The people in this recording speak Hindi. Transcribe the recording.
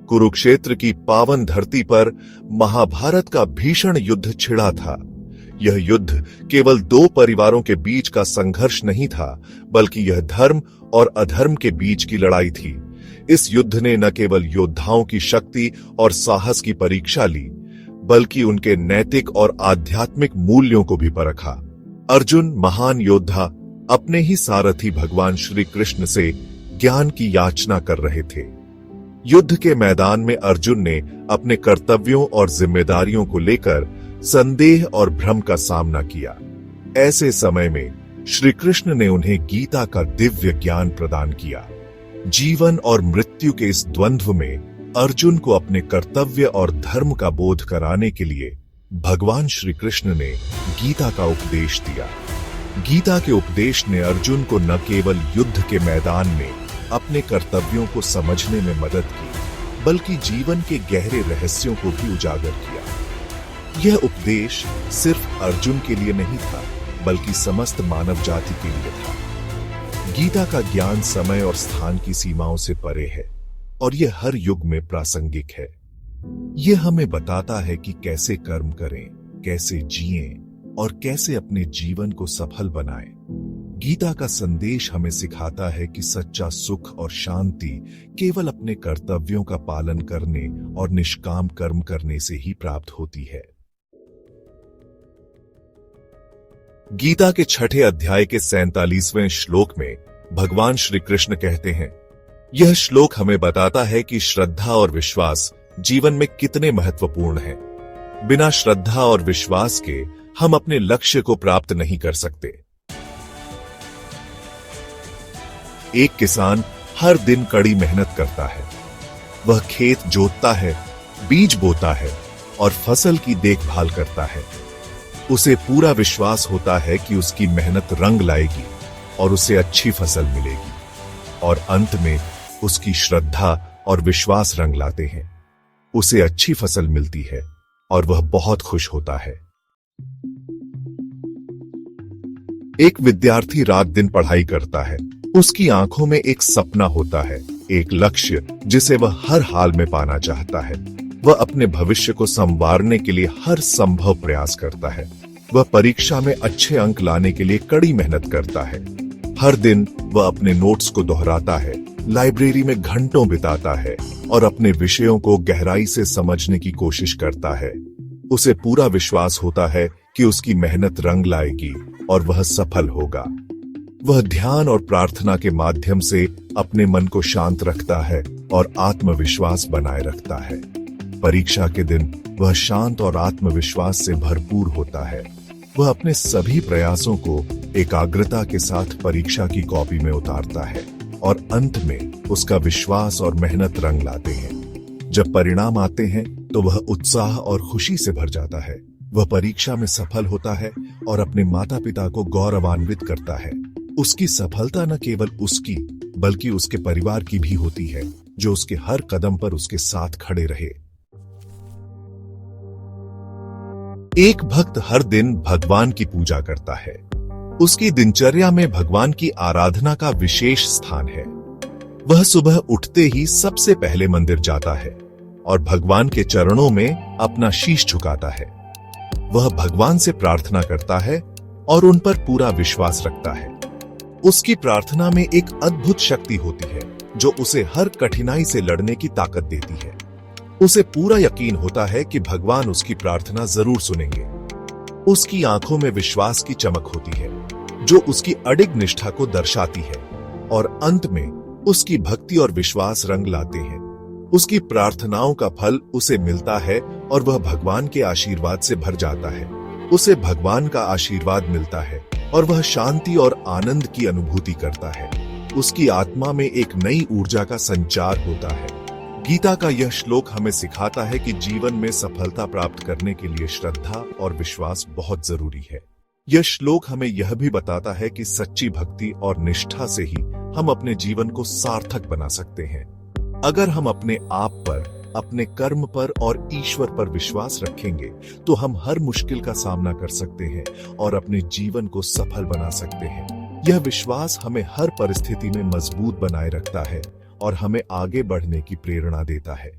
कुरुक्षेत्र की पावन धरती पर महाभारत का भीषण युद्ध छिड़ा था। यह युद्ध केवल दो परिवारों के बीच का संघर्ष नहीं था, बल्कि यह धर्म और अधर्म के बीच की लड़ाई थी। इस युद्ध ने न केवल योद्धाओं की शक्ति और साहस की परीक्षा ली, बल्कि उनके नैतिक और आध्यात्मिक मूल्यों को भी परखा। अर्जुन, महान योद्धा, अपने ही सारथी भगवान श्री कृष्ण से ज्ञान की याचना कर रहे थे। युद्ध के मैदान में अर्जुन ने अपने कर्तव्यों और जिम्मेदारियों को लेकर संदेह और भ्रम का सामना किया। ऐसे समय में श्री कृष्ण ने उन्हें गीता का दिव्य ज्ञान प्रदान किया। जीवन और मृत्यु के इस द्वंद्व में अर्जुन को अपने कर्तव्य और धर्म का बोध कराने के लिए भगवान श्री कृष्ण ने गीता का उपदेश दिया। गीता के उपदेश ने अर्जुन को न केवल युद्ध के मैदान में अपने कर्तव्यों को समझने में मदद की, बल्कि जीवन के गहरे रहस्यों को भी उजागर किया। यह उपदेश सिर्फ अर्जुन के लिए नहीं था, बल्कि समस्त मानव जाति के लिए था। गीता का ज्ञान समय और स्थान की सीमाओं से परे है और यह हर युग में प्रासंगिक है। यह हमें बताता है कि कैसे कर्म करें, कैसे जिएं और कैसे अपने जीवन को सफल बनाएं। गीता का संदेश हमें सिखाता है कि सच्चा सुख और शांति केवल अपने कर्तव्यों का पालन करने और निष्काम कर्म करने से ही प्राप्त होती है। गीता के 6ठे अध्याय के 47वें श्लोक में भगवान श्री कृष्ण कहते हैं, यह श्लोक हमें बताता है कि श्रद्धा और विश्वास जीवन में कितने महत्वपूर्ण हैं। बिना श्रद्धा और विश्वास के हम अपने लक्ष्य को प्राप्त नहीं कर सकते। एक किसान हर दिन कड़ी मेहनत करता है। वह खेत जोतता है, बीज बोता है और फसल की देखभाल करता है। उसे पूरा विश्वास होता है कि उसकी मेहनत रंग लाएगी और उसे अच्छी फसल मिलेगी, और अंत में उसकी श्रद्धा और विश्वास रंग लाते हैं। उसे अच्छी फसल मिलती है और वह बहुत खुश होता है। एक विद्यार्थी रात दिन पढ़ाई करता है। उसकी आंखों में एक सपना होता है, एक लक्ष्य जिसे वह हर हाल में पाना चाहता है। वह अपने भविष्य को संवारने के लिए हर संभव प्रयास करता है। वह परीक्षा में अच्छे अंक लाने के लिए कड़ी मेहनत करता है। हर दिन वह अपने नोट्स को दोहराता है, लाइब्रेरी में घंटों बिताता है और अपने विषयों को गहराई से समझने की कोशिश करता है। उसे पूरा विश्वास होता है कि उसकी मेहनत रंग लाएगी और वह सफल होगा। वह ध्यान और प्रार्थना के माध्यम से अपने मन को शांत रखता है और आत्मविश्वास बनाए रखता है। परीक्षा के दिन वह शांत और आत्मविश्वास से भरपूर होता है। वह अपने सभी प्रयासों को एकाग्रता के साथ परीक्षा की कॉपी में उतारता है और अंत में उसका विश्वास और मेहनत रंग लाते हैं। जब परिणाम आते हैं तो वह उत्साह और खुशी से भर जाता है। वह परीक्षा में सफल होता है और अपने माता पिता को गौरवान्वित करता है। उसकी सफलता न केवल उसकी, बल्कि उसके परिवार की भी होती है, जो उसके हर कदम पर उसके साथ खड़े रहे। एक भक्त हर दिन भगवान की पूजा करता है। उसकी दिनचर्या में भगवान की आराधना का विशेष स्थान है। वह सुबह उठते ही सबसे पहले मंदिर जाता है और भगवान के चरणों में अपना शीश झुकाता है। वह भगवान से प्रार्थना करता है और उन पर पूरा विश्वास रखता है। उसकी प्रार्थना में एक अद्भुत शक्ति होती है, जो उसे हर कठिनाई से लड़ने की ताकत देती है। उसे पूरा यकीन होता है कि भगवान उसकी प्रार्थना जरूर सुनेंगे। उसकी आंखों में विश्वास की चमक होती है, जो उसकी अडिग निष्ठा को दर्शाती है, और अंत में उसकी भक्ति और विश्वास रंग लाते हैं। उसकी प्रार्थनाओं का फल उसे मिलता है और वह भगवान के आशीर्वाद से भर जाता है। उसे भगवान का आशीर्वाद मिलता है और वह शांति और आनंद की अनुभूति करता है। उसकी आत्मा में एक नई ऊर्जा का संचार होता है। गीता का यह श्लोक हमें सिखाता है कि जीवन में सफलता प्राप्त करने के लिए श्रद्धा और विश्वास बहुत जरूरी है। यह श्लोक हमें यह भी बताता है कि सच्ची भक्ति और निष्ठा से ही हम अपने जीवन को सार्थक बना सकते हैं। अगर हम अपने आप पर, अपने कर्म पर और ईश्वर पर विश्वास रखेंगे, तो हम हर मुश्किल का सामना कर सकते हैं और अपने जीवन को सफल बना सकते हैं। यह विश्वास हमें हर परिस्थिति में मजबूत बनाए रखता है और हमें आगे बढ़ने की प्रेरणा देता है।